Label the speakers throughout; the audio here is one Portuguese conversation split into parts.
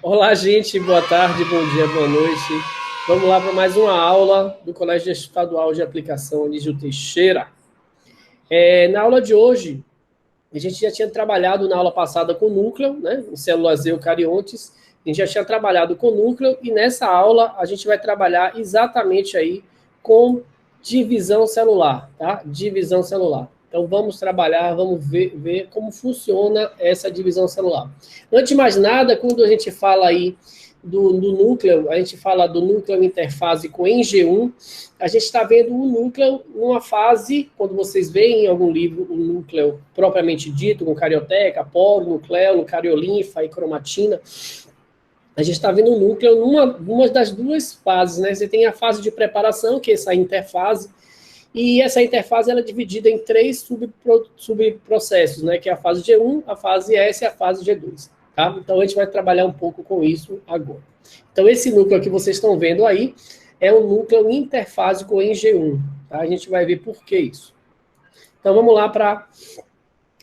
Speaker 1: Olá, gente, boa tarde, bom dia, boa noite. Vamos lá para mais uma aula do Colégio Estadual de Aplicação Anísio Teixeira. Na aula de hoje, a gente já tinha trabalhado na aula passada com núcleo, né, em células eucariontes. A gente já tinha trabalhado com núcleo e nessa aula a gente vai trabalhar exatamente aí com divisão celular, tá? Divisão celular. Então, vamos trabalhar, vamos ver como funciona essa divisão celular. Antes de mais nada, quando a gente fala aí do núcleo, a gente fala do núcleo interfásico em G1, a gente está vendo o núcleo numa fase, quando vocês veem em algum livro o núcleo propriamente dito, com carioteca, poro, nucleolo, cariolinfa e cromatina, a gente está vendo o núcleo numa das duas fases, né? Você tem a fase de preparação, que é essa interfase, e essa interfase ela é dividida em três subprocessos, né? Que é a fase G1, a fase S e a fase G2. Tá? Então, a gente vai trabalhar um pouco com isso agora. Então, esse núcleo que vocês estão vendo aí é um núcleo interfásico em G1. Tá? A gente vai ver por que isso. Então, vamos lá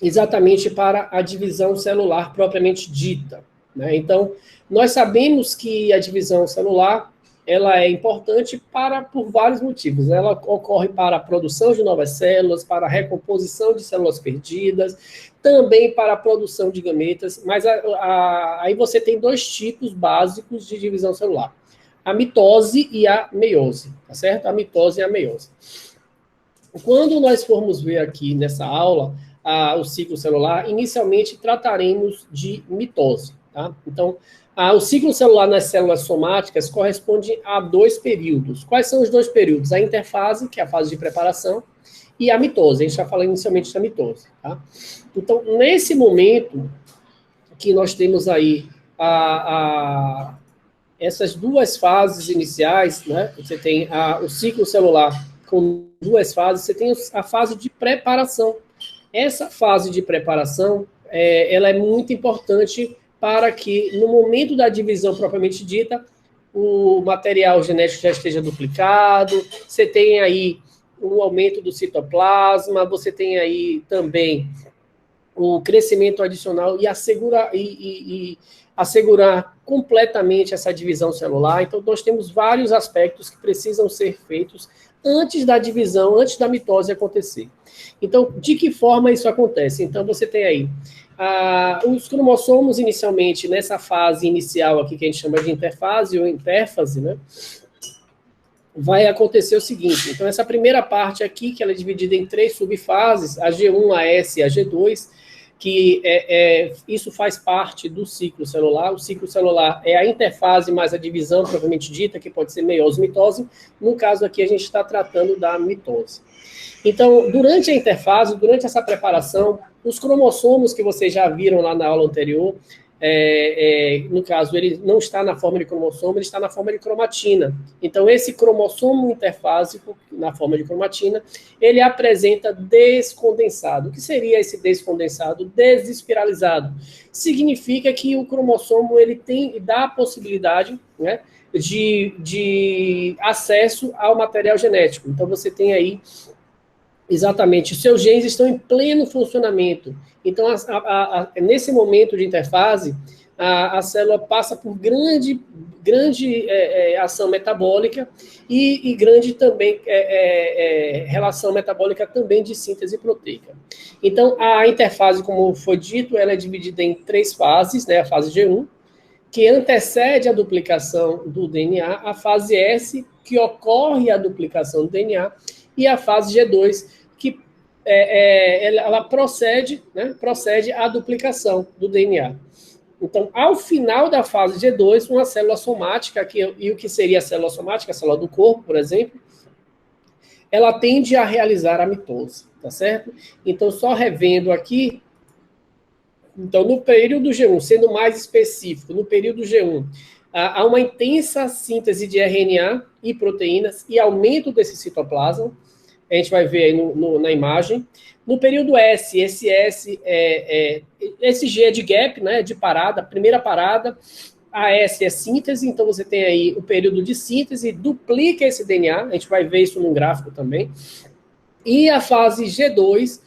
Speaker 1: exatamente para a divisão celular propriamente dita. Né? Então, nós sabemos que a divisão celular ela é importante por vários motivos. Ela ocorre para a produção de novas células, para a recomposição de células perdidas, também para a produção de gametas, mas aí você tem dois tipos básicos de divisão celular. A mitose e a meiose, tá certo? A mitose e a meiose. Quando nós formos ver aqui nessa aula o ciclo celular, inicialmente trataremos de mitose, tá? Então, o ciclo celular nas células somáticas corresponde a dois períodos. Quais são os dois períodos? A interfase, que é a fase de preparação, e a mitose. A gente já falou inicialmente da mitose. Tá? Então, nesse momento que nós temos aí essas duas fases iniciais, né? Você tem o ciclo celular com duas fases, você tem a fase de preparação. Essa fase de preparação, ela é muito importante para que, no momento da divisão propriamente dita, o material genético já esteja duplicado, você tem aí um aumento do citoplasma, você tem aí também o crescimento adicional e assegurar completamente essa divisão celular. Então, nós temos vários aspectos que precisam ser feitos antes da divisão, antes da mitose acontecer. Então, de que forma isso acontece? Então, você tem aí os cromossomos inicialmente, nessa fase inicial aqui, que a gente chama de interfase ou intérfase, né? Vai acontecer o seguinte. Então, essa primeira parte aqui, que ela é dividida em três subfases, a G1, a S e a G2, que isso faz parte do ciclo celular. O ciclo celular é a interfase mais a divisão propriamente dita, que pode ser meiose, mitose. No caso aqui, a gente está tratando da mitose. Então, durante a interfase, durante essa preparação, os cromossomos que vocês já viram lá na aula anterior, no caso, ele não está na forma de cromossomo, ele está na forma de cromatina. Então, esse cromossomo interfásico, na forma de cromatina, ele apresenta descondensado. O que seria esse descondensado? Desespiralizado. Significa que o cromossomo ele dá a possibilidade, né, de acesso ao material genético. Então, você tem aí exatamente, os seus genes estão em pleno funcionamento. Então, nesse momento de interfase, a célula passa por grande ação metabólica e grande também relação metabólica também de síntese proteica. Então, a interfase, como foi dito, ela é dividida em três fases, né? A fase G1, que antecede a duplicação do DNA, a fase S, que ocorre a duplicação do DNA, e a fase G2, que ela procede à duplicação do DNA. Então, ao final da fase G2, uma célula somática, e o que seria a célula somática, a célula do corpo, por exemplo, ela tende a realizar a mitose, tá certo? Então, só revendo aqui, então, no período G1, sendo mais específico, no período G1, há uma intensa síntese de RNA e proteínas e aumento desse citoplasma. A gente vai ver aí na imagem. No período S, esse G é de gap, né, de parada, primeira parada. A S é síntese, então você tem aí o período de síntese, duplica esse DNA, a gente vai ver isso num gráfico também. E a fase G2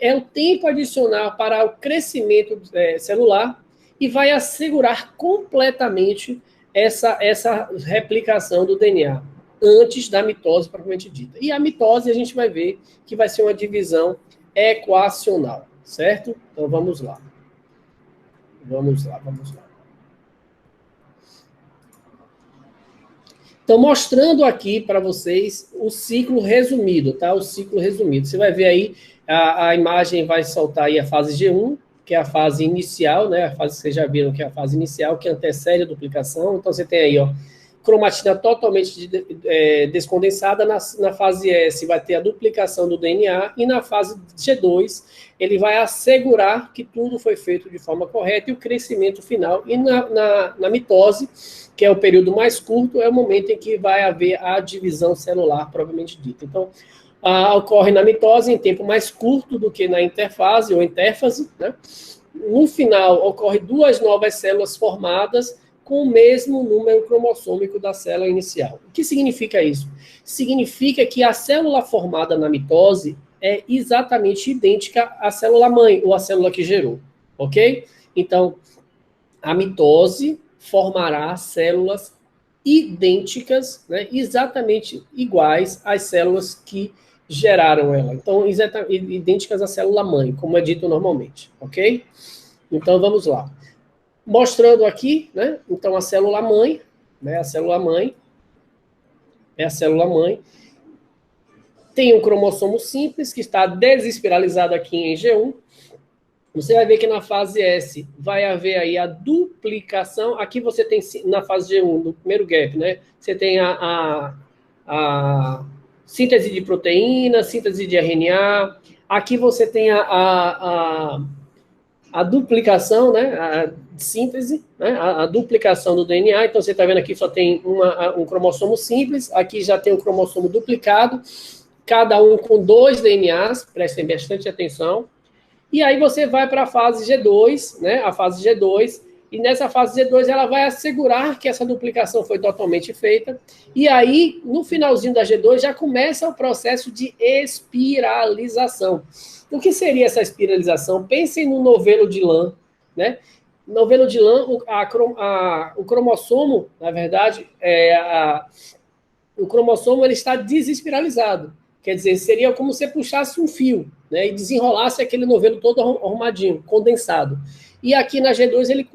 Speaker 1: é o tempo adicional para o crescimento celular e vai assegurar completamente essa replicação do DNA antes da mitose propriamente dita. E a mitose a gente vai ver que vai ser uma divisão equacional, certo? Então vamos lá. Vamos lá. Então, mostrando aqui para vocês o ciclo resumido, tá? O ciclo resumido. Você vai ver aí, a imagem vai soltar aí a fase G1, que é a fase inicial, né? A fase que vocês já viram que é a fase inicial, que antecede a duplicação. Então, você tem aí, ó, cromatina totalmente descondensada. Na fase S vai ter a duplicação do DNA e na fase G2 ele vai assegurar que tudo foi feito de forma correta e o crescimento final. E na mitose, que é o período mais curto, é o momento em que vai haver a divisão celular propriamente dita. Então, ocorre na mitose em tempo mais curto do que na interfase ou intérfase, né? No final, ocorre 2 novas células formadas com o mesmo número cromossômico da célula inicial. O que significa isso? Significa que a célula formada na mitose é exatamente idêntica à célula mãe, ou à célula que gerou, ok? Então, a mitose formará células idênticas, né, exatamente iguais às células que geraram ela. Então, idênticas à célula mãe, como é dito normalmente, ok? Então, vamos lá. Mostrando aqui, né? Então, a célula mãe, né? A célula mãe é a célula mãe. Tem um cromossomo simples que está desespiralizado aqui em G1. Você vai ver que na fase S vai haver aí a duplicação. Aqui você tem, na fase G1, no primeiro gap, né? Você tem a síntese de proteína, síntese de RNA. Aqui você tem a duplicação, né? A síntese, né? A duplicação do DNA. Então você está vendo aqui só tem um cromossomo simples. Aqui já tem um cromossomo duplicado. Cada um com 2 DNAs. Prestem bastante atenção. E aí você vai para a fase G2, né? A fase G2, e nessa fase G2 ela vai assegurar que essa duplicação foi totalmente feita. E aí, no finalzinho da G2, já começa o processo de espiralização. O que seria essa espiralização? Pensem no novelo de lã, né? Novelo de lã, o cromossomo, na verdade, o cromossomo ele está desespiralizado. Quer dizer, seria como se você puxasse um fio, né, e desenrolasse aquele novelo todo arrumadinho, condensado. E aqui na G2 ele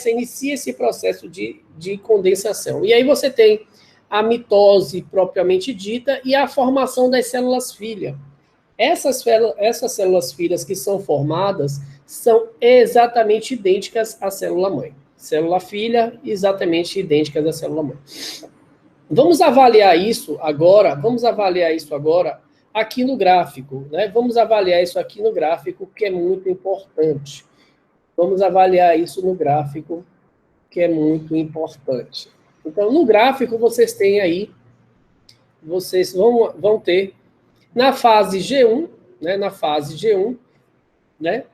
Speaker 1: inicia esse processo de condensação. E aí você tem a mitose propriamente dita e a formação das células filha. Essas células filhas que são formadas são exatamente idênticas à célula mãe. Célula filha, exatamente idênticas à célula mãe. Vamos avaliar isso agora aqui no gráfico, né? Vamos avaliar isso aqui no gráfico, que é muito importante. Vamos avaliar isso no gráfico, que é muito importante. Então, no gráfico, vocês têm aí, vocês vão ter, na fase G1, né? Na fase G1, né?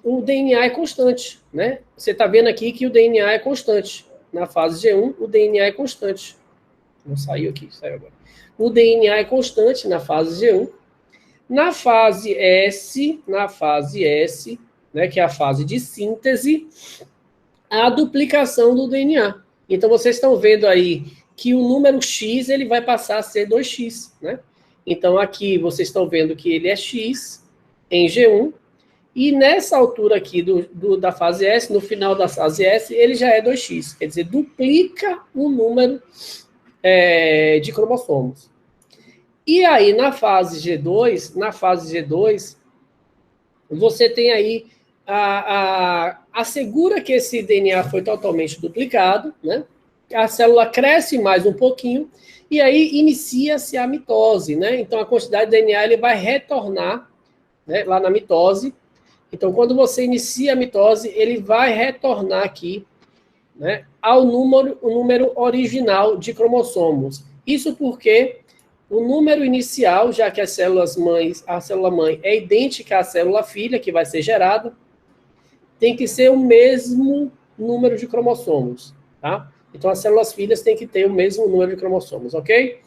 Speaker 1: O DNA é constante, né? Você está vendo aqui que o DNA é constante. Na fase G1, o DNA é constante. Não saiu aqui, saiu agora. O DNA é constante na fase G1. Na fase S, né, que é a fase de síntese, a duplicação do DNA. Então, vocês estão vendo aí que o número X ele vai passar a ser 2X, né? Então, aqui vocês estão vendo que ele é X em G1, e nessa altura aqui da fase S, no final da fase S, ele já é 2X, quer dizer, duplica o número de cromossomos. E aí, na fase G2, você tem aí assegura que esse DNA foi totalmente duplicado, né? A célula cresce mais um pouquinho, e aí inicia-se a mitose, né? Então, a quantidade de DNA ele vai retornar, né, lá na mitose. Então, quando você inicia a mitose, ele vai retornar aqui, né, o número original de cromossomos. Isso porque o número inicial, já que a célula mãe é idêntica à célula filha, que vai ser gerada, tem que ser o mesmo número de cromossomos, tá? Então, as células filhas têm que ter o mesmo número de cromossomos, ok?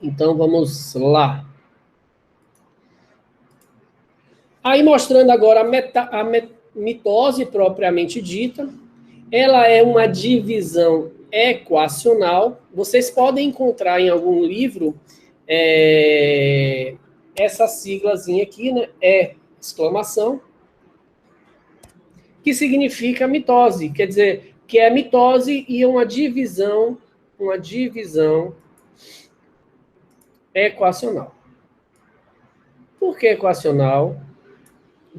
Speaker 1: Então, vamos lá. Aí mostrando agora a mitose propriamente dita, ela é uma divisão equacional. Vocês podem encontrar em algum livro essa siglazinha aqui, né? Exclamação, que significa mitose, quer dizer, que é mitose e uma divisão equacional. Por que equacional?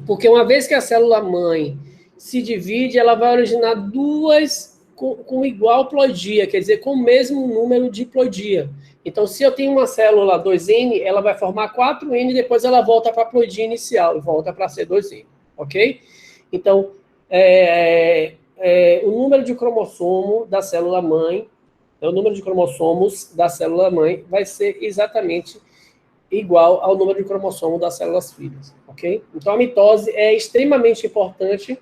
Speaker 1: Porque uma vez que a célula-mãe se divide, ela vai originar duas com igual ploidia, quer dizer, com o mesmo número de ploidia. Então, se eu tenho uma célula 2N, ela vai formar 4N, depois ela volta para a ploidia inicial, volta para ser 2N, ok? Então, o número de cromossomo da célula-mãe, o número de cromossomos da célula-mãe vai ser exatamente igual ao número de cromossomo das células filhas, ok? Então, a mitose é extremamente importante,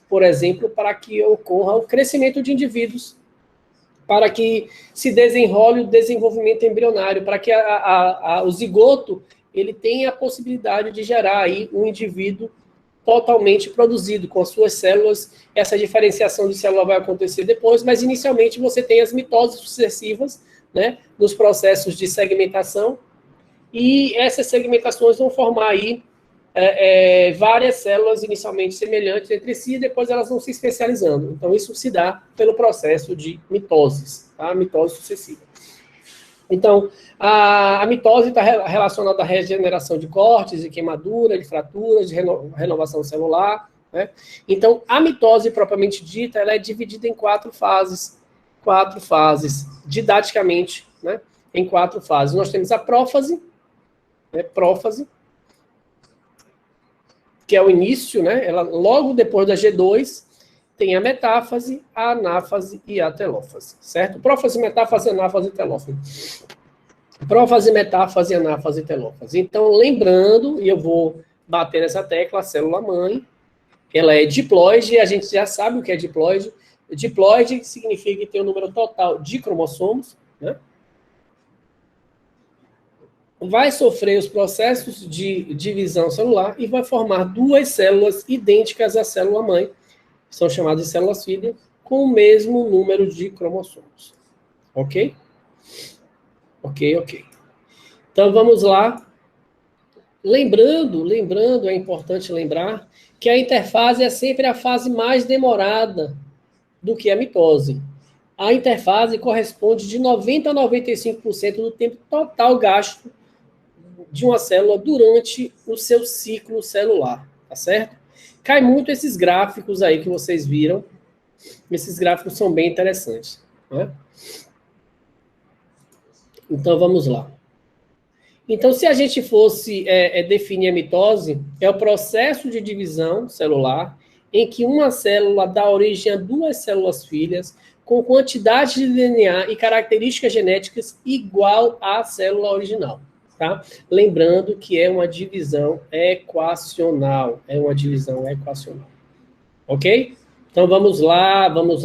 Speaker 1: por exemplo, para que ocorra o crescimento de indivíduos, para que se desenrole o desenvolvimento embrionário, para que o zigoto ele tenha a possibilidade de gerar aí um indivíduo totalmente produzido, com as suas células. Essa diferenciação de célula vai acontecer depois, mas inicialmente você tem as mitoses sucessivas, né, nos processos de segmentação, e essas segmentações vão formar aí várias células inicialmente semelhantes entre si, e depois elas vão se especializando. Então, isso se dá pelo processo de mitoses, tá? Mitose sucessiva. Então, a mitose está relacionada à regeneração de cortes, de queimadura, de fraturas, de renovação celular, né? Então, a mitose propriamente dita, ela é dividida em quatro fases, didaticamente, né? Em 4 fases. Nós temos a prófase, prófase, que é o início, né? Ela, logo depois da G2, tem a metáfase, a anáfase e a telófase, certo? Prófase, metáfase, anáfase e telófase. Prófase, metáfase, anáfase e telófase. Então, lembrando, e eu vou bater nessa tecla, a célula-mãe, ela é diploide, a gente já sabe o que é diploide. Diploide significa que tem o número total de cromossomos, né? Vai sofrer os processos de divisão celular e vai formar duas células idênticas à célula-mãe, que são chamadas de células filhas, com o mesmo número de cromossomos. Ok? Ok. Então, vamos lá. Lembrando, é importante lembrar que a interfase é sempre a fase mais demorada do que a mitose. A interfase corresponde de 90% a 95% do tempo total gasto de uma célula durante o seu ciclo celular, tá certo? Cai muito esses gráficos aí que vocês viram. Esses gráficos são bem interessantes, né? Então, vamos lá. Então, se a gente fosse definir a mitose, é o processo de divisão celular em que uma célula dá origem a duas células filhas com quantidade de DNA e características genéticas igual à célula original. Tá? Lembrando que é uma divisão equacional. Ok? Então, vamos lá. Vamos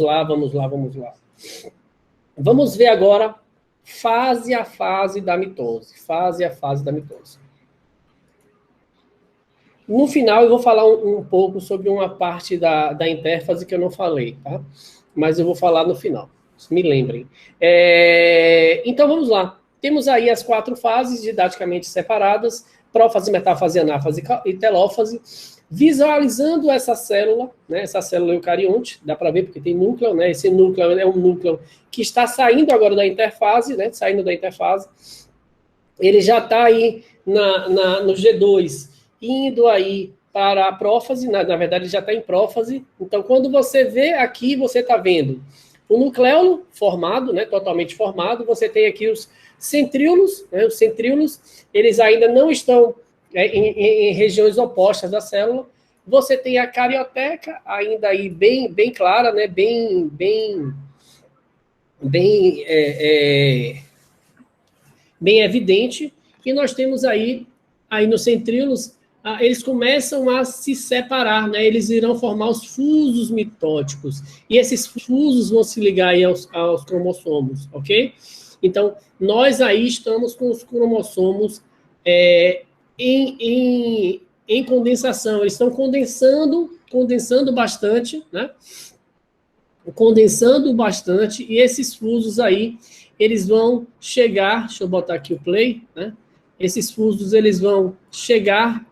Speaker 1: ver agora fase a fase da mitose. No final, eu vou falar um pouco sobre uma parte da intérfase que eu não falei, tá? Mas eu vou falar no final. Me lembrem. Então, vamos lá. Temos aí as 4 fases didaticamente separadas, prófase, metáfase, anáfase e telófase. Visualizando essa célula, né, essa célula eucarionte, dá para ver porque tem núcleo, né? Esse núcleo é um núcleo que está saindo agora da interfase, né? Saindo da interfase. Ele já está aí no G2, indo aí para a prófase, na verdade ele já está em prófase. Então, quando você vê aqui, você está vendo o nucleolo formado, né, totalmente formado. Você tem aqui os centríolos, né, eles ainda não estão em regiões opostas da célula. Você tem a carioteca ainda aí bem clara, né, bem evidente. E nós temos aí nos centríolos, eles começam a se separar, né? Eles irão formar os fusos mitóticos. E esses fusos vão se ligar aí aos cromossomos, ok? Então, nós aí estamos com os cromossomos em em condensação. Eles estão condensando bastante, né? Condensando bastante, e esses fusos aí, eles vão chegar, deixa eu botar aqui o play, né? Esses fusos, eles vão chegar.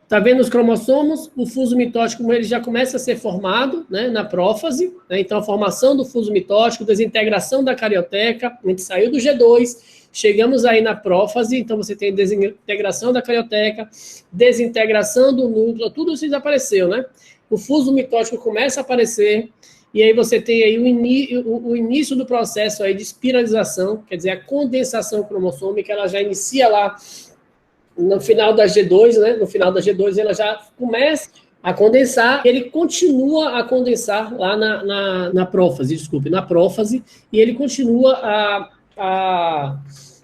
Speaker 1: Tá vendo os cromossomos? O fuso mitótico ele já começa a ser formado, né, na prófase, né? Então a formação do fuso mitótico, desintegração da carioteca, a gente saiu do G2, chegamos aí na prófase, então você tem desintegração da carioteca, desintegração do núcleo, tudo isso desapareceu, né? O fuso mitótico começa a aparecer, e aí você tem aí o início do processo aí de espiralização, quer dizer, a condensação cromossômica, ela já inicia lá no final da G2, né? No final da G2, ela já começa a condensar, ele continua a condensar lá na prófase, desculpe, na prófase, e ele continua a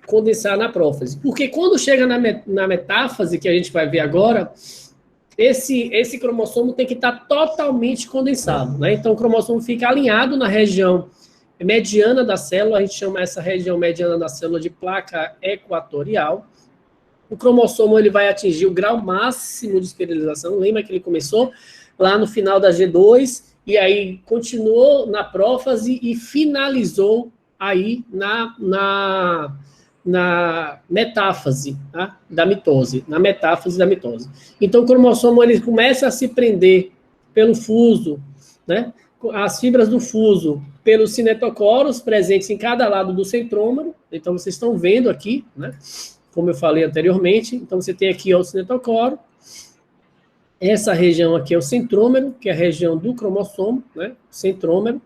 Speaker 1: condensar na prófase. Porque quando chega na metáfase, que a gente vai ver agora, esse cromossomo tem que estar totalmente condensado, né? Então, o cromossomo fica alinhado na região mediana da célula, a gente chama essa região mediana da célula de placa equatorial. O cromossomo ele vai atingir o grau máximo de espiralização. Lembra que ele começou lá no final da G2, e aí continuou na prófase e finalizou aí na metáfase, tá? Da mitose, na metáfase da mitose. Então, o cromossomo ele começa a se prender pelo fuso, né? As fibras do fuso, pelos cinetocoros presentes em cada lado do centrômero. Então, vocês estão vendo aqui, né? Como eu falei anteriormente. Então, você tem aqui ó, o cinetocoro. Essa região aqui é o centrômero, que é a região do cromossomo, né? Centrômero,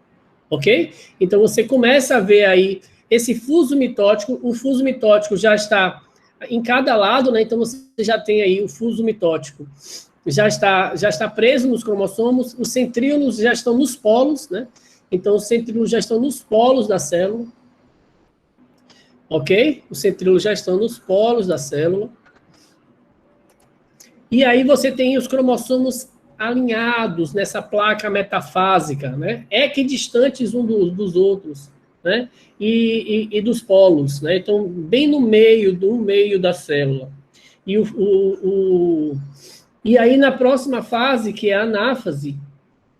Speaker 1: ok? Então, você começa a ver aí esse fuso mitótico. O fuso mitótico já está em cada lado, né? Então, você já tem aí o fuso mitótico. Já está preso nos cromossomos. Os centríolos já estão nos polos, né? Então, os centríolos já estão nos polos da célula. Ok? Os centríolos já estão nos polos da célula. E aí você tem os cromossomos alinhados nessa placa metafásica, né? Equidistantes uns dos outros, né? E dos polos, né? Então, bem no meio da célula. E aí, na próxima fase, que é a anáfase,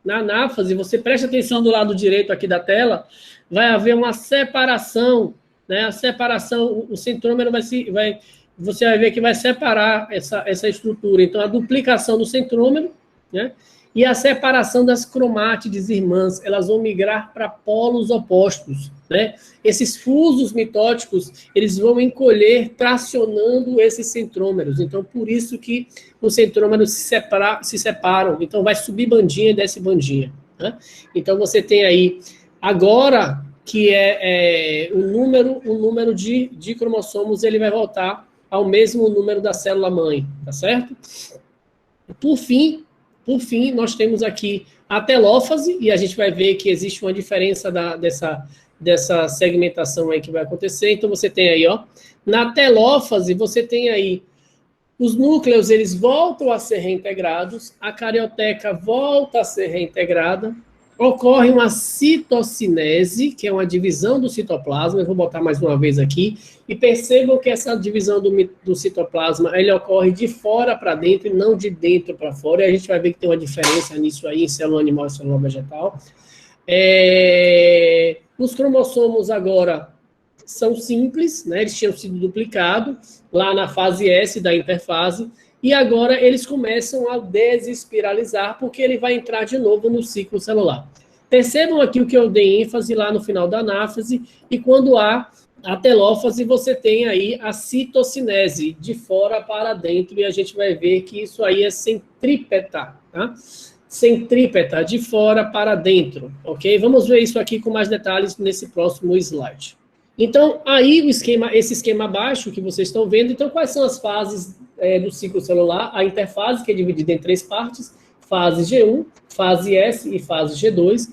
Speaker 1: na anáfase, você presta atenção do lado direito aqui da tela, vai haver uma separação, né? A separação, o centrômero você vai ver que vai separar essa estrutura. Então, a duplicação do centrômero, né? E a separação das cromátides irmãs, elas vão migrar para polos opostos, né? Esses fusos mitóticos, eles vão encolher tracionando esses centrômeros. Então, por isso que os centrômeros se separam. Então, vai subir bandinha e desce bandinha, né? Então, você tem aí, agora que o número de cromossomos, ele vai voltar ao mesmo número da célula-mãe, tá certo? Por fim, nós temos aqui a telófase, e a gente vai ver que existe uma diferença dessa segmentação aí que vai acontecer. Então, você tem aí, ó, na telófase, você tem aí os núcleos, eles voltam a ser reintegrados, a carioteca volta a ser reintegrada, ocorre uma citocinese, que é uma divisão do citoplasma. Eu vou botar mais uma vez aqui, e percebam que essa divisão do citoplasma, ele ocorre de fora para dentro e não de dentro para fora, e a gente vai ver que tem uma diferença nisso aí, em célula animal e célula vegetal. Os cromossomos agora são simples, né? Eles tinham sido duplicados lá na fase S da interfase, e agora eles começam a desespiralizar, porque ele vai entrar de novo no ciclo celular. Percebam aqui o que eu dei ênfase lá no final da anáfase, e quando há a telófase, você tem aí a citocinese, de fora para dentro, e a gente vai ver que isso aí é centrípeta, tá? Centrípeta, de fora para dentro, ok? Vamos ver isso aqui com mais detalhes nesse próximo slide. Então, aí esse esquema abaixo que vocês estão vendo, então quais são as fases do ciclo celular? A interfase, que é dividida em 3 partes, fase G1, fase S e fase G2,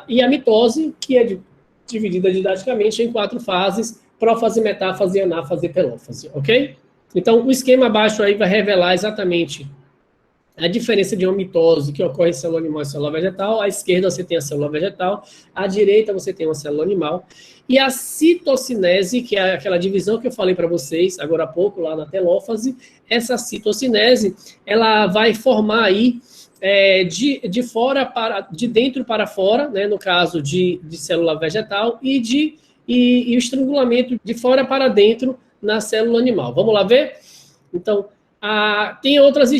Speaker 1: e a mitose, que é dividida didaticamente em 4 fases, prófase, metáfase, anáfase e telófase, ok? Então, o esquema abaixo aí vai revelar exatamente A diferença de uma mitose que ocorre em célula animal e célula vegetal, à esquerda você tem a célula vegetal, à direita você tem uma célula animal. E a citocinese, que é aquela divisão que eu falei para vocês agora há pouco, lá na telófase, essa citocinese, ela vai formar aí de dentro para fora, né, no caso de célula vegetal, e o estrangulamento de fora para dentro na célula animal. Vamos lá ver? Então, tem outros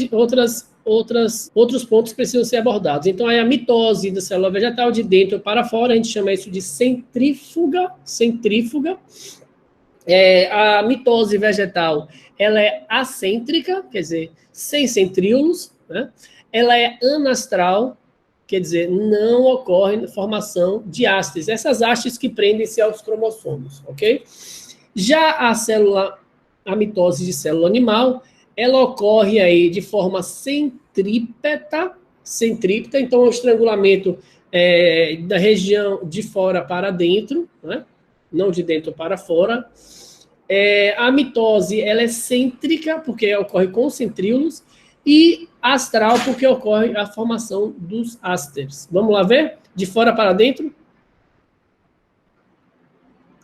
Speaker 1: pontos que precisam ser abordados. Então, é a mitose da célula vegetal de dentro para fora, a gente chama isso de centrífuga. A mitose vegetal, ela é acêntrica, quer dizer, sem centríolos, né? Ela é anastral, quer dizer, não ocorre formação de hastes, essas hastes que prendem-se aos cromossomos, ok? Já a mitose de célula animal, ela ocorre aí de forma centrípeta, então o estrangulamento da região de fora para dentro, né? Não de dentro para fora. A mitose, ela é cêntrica, porque ocorre com centríolos, e astral, porque ocorre a formação dos ásteres. Vamos lá ver? De fora para dentro.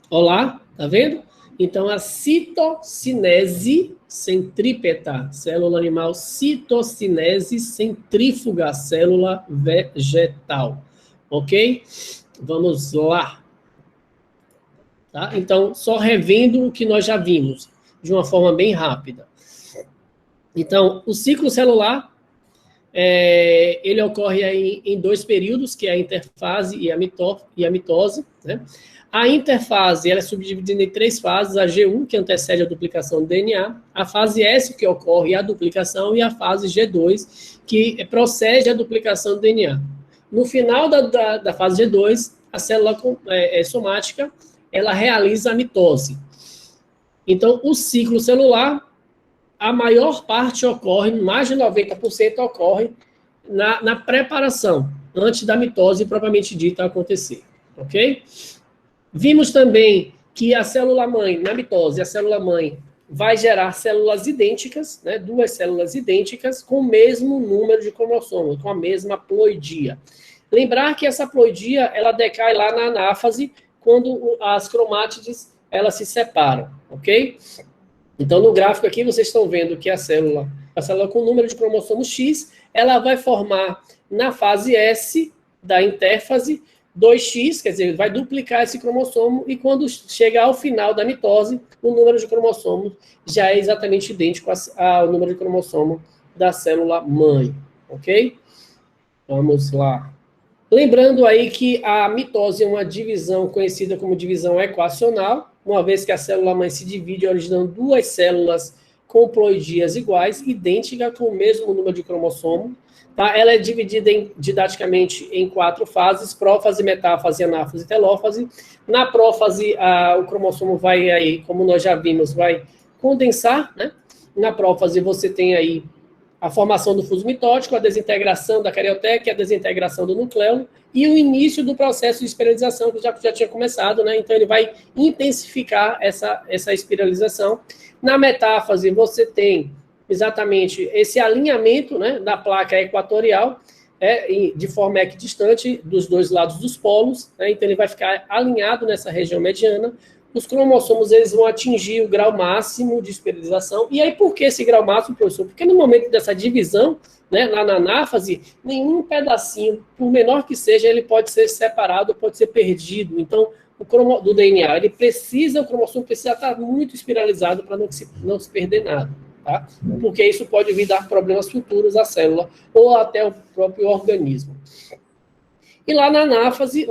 Speaker 1: Olá, tá vendo? Então, a citocinese centrípeta, célula animal, citocinese centrífuga, célula vegetal. Ok? Vamos lá. Tá? Então, só revendo o que nós já vimos, de uma forma bem rápida. Então, o ciclo celular, ele ocorre aí em dois períodos, que é a interfase e a mitose, né? A interfase, ela é subdividida em três fases: a G1, que antecede a duplicação do DNA, a fase S, que ocorre a duplicação, e a fase G2, que procede a duplicação do DNA. No final da fase G2, a célula somática, ela realiza a mitose. Então, o ciclo celular, a maior parte ocorre, mais de 90% ocorre na preparação, antes da mitose propriamente dita acontecer, ok? Vimos também que a célula-mãe, na mitose, a célula-mãe vai gerar células idênticas, né, duas células idênticas, com o mesmo número de cromossomos, com a mesma ploidia. Lembrar que essa ploidia, ela decai lá na anáfase, quando as cromátides, elas se separam, ok? Então, no gráfico aqui, vocês estão vendo que a célula com o número de cromossomos X, ela vai formar, na fase S da interfase, 2x, quer dizer, vai duplicar esse cromossomo, e quando chegar ao final da mitose, o número de cromossomos já é exatamente idêntico ao número de cromossomo da célula-mãe, ok? Vamos lá. Lembrando aí que a mitose é uma divisão conhecida como divisão equacional, uma vez que a célula-mãe se divide originando duas células com ploidias iguais, idênticas, com o mesmo número de cromossomo. Tá? Ela é dividida didaticamente em 4 fases: prófase, metáfase, anáfase e telófase. Na prófase, o cromossomo vai aí, como nós já vimos, vai condensar, né? Na prófase você tem aí a formação do fuso mitótico, a desintegração da carioteca, a desintegração do nucleolo e o início do processo de espiralização, que já tinha começado, né? Então ele vai intensificar essa espiralização. Na metáfase você tem exatamente esse alinhamento, né, da placa equatorial, de forma equidistante dos dois lados dos polos, né? Então ele vai ficar alinhado nessa região mediana. Os cromossomos, eles vão atingir o grau máximo de espiralização. E aí, por que esse grau máximo, professor? Porque no momento dessa divisão, né, lá na anáfase, nenhum pedacinho, por menor que seja, ele pode ser separado, pode ser perdido. Então, do DNA, o cromossomo precisa estar muito espiralizado para não se perder nada, tá? Porque isso pode vir dar problemas futuros à célula ou até ao próprio organismo. E lá na anáfase,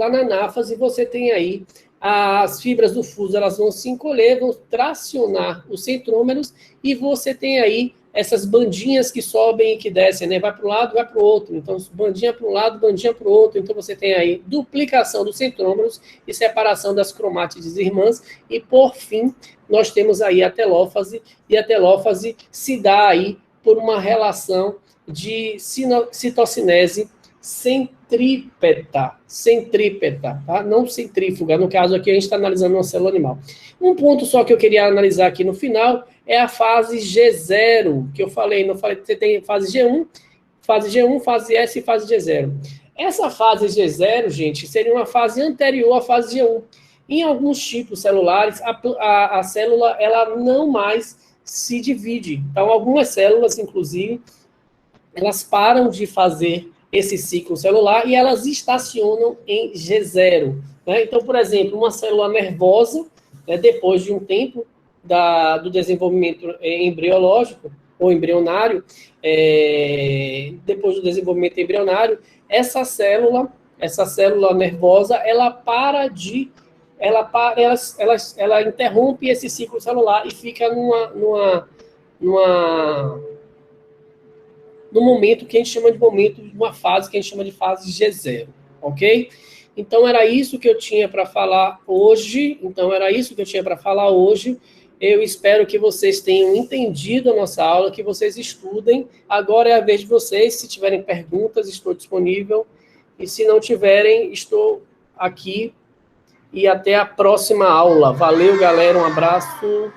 Speaker 1: você tem aí as fibras do fuso, elas vão se encolher, vão tracionar os centrômeros, e você tem aí essas bandinhas que sobem e que descem, né? Vai para um lado, vai para o outro. Então, bandinha para um lado, bandinha para o outro. Então, você tem aí duplicação dos centrômeros e separação das cromátides irmãs. E, por fim, nós temos aí a telófase, e a telófase se dá aí por uma relação de citocinese centrípeta, tá? Não centrífuga. No caso aqui, a gente está analisando uma célula animal. Um ponto só que eu queria analisar aqui no final é a fase G0, que eu falei, não falei que você tem fase G1, fase G1, fase S e fase G0. Essa fase G0, gente, seria uma fase anterior à fase G1. Em alguns tipos celulares, a célula ela não mais se divide. Então, algumas células, inclusive, elas param de fazer esse ciclo celular e elas estacionam em G0. Né? Então, por exemplo, uma célula nervosa, né, depois de um tempo do desenvolvimento embriológico ou embrionário, depois do desenvolvimento embrionário, essa célula nervosa, ela interrompe esse ciclo celular e fica no momento que a gente chama de uma fase que a gente chama de fase G0, ok? Então, era isso que eu tinha para falar hoje. Eu espero que vocês tenham entendido a nossa aula, que vocês estudem. Agora é a vez de vocês. Se tiverem perguntas, estou disponível. E se não tiverem, estou aqui. E até a próxima aula. Valeu, galera. Um abraço.